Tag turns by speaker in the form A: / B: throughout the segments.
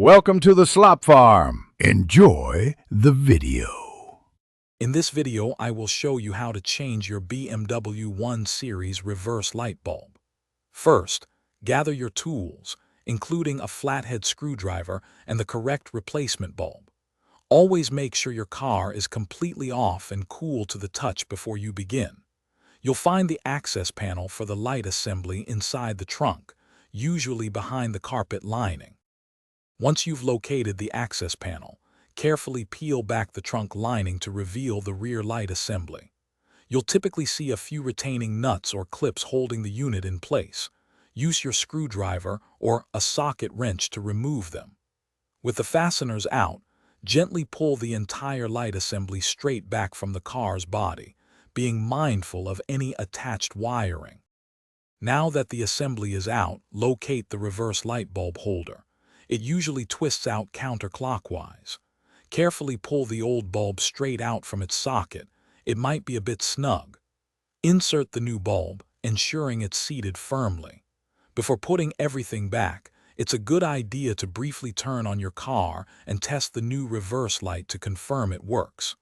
A: Welcome to the Slop Farm. Enjoy the video.
B: In this video, I will show you how to change your BMW 1 Series reverse light bulb. First, gather your tools, including a flathead screwdriver and the correct replacement bulb. Always make sure your car is completely off and cool to the touch before you begin. You'll find the access panel for the light assembly inside the trunk, usually behind the carpet lining. Once you've located the access panel, carefully peel back the trunk lining to reveal the rear light assembly. You'll typically see a few retaining nuts or clips holding the unit in place. Use your screwdriver or a socket wrench to remove them. With the fasteners out, gently pull the entire light assembly straight back from the car's body, being mindful of any attached wiring. Now that the assembly is out, locate the reverse light bulb holder. It usually twists out counterclockwise. Carefully pull the old bulb straight out from its socket. It might be a bit snug. Insert the new bulb, ensuring it's seated firmly. Before putting everything back, it's a good idea to briefly turn on your car and test the new reverse light to confirm it works.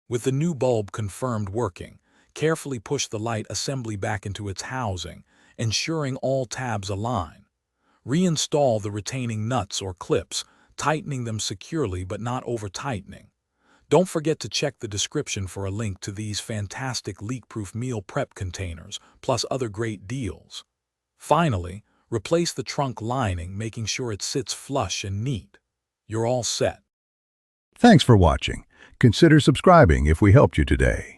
B: With the new bulb confirmed working, carefully push the light assembly back into its housing, ensuring all tabs align. Reinstall the retaining nuts or clips, tightening them securely but not over-tightening. Don't forget to check the description for a link to these fantastic leak-proof meal prep containers, plus other great deals. Finally, replace the trunk lining, making sure it sits flush and neat. You're all set.
A: Thanks for watching. Consider subscribing if we helped you today.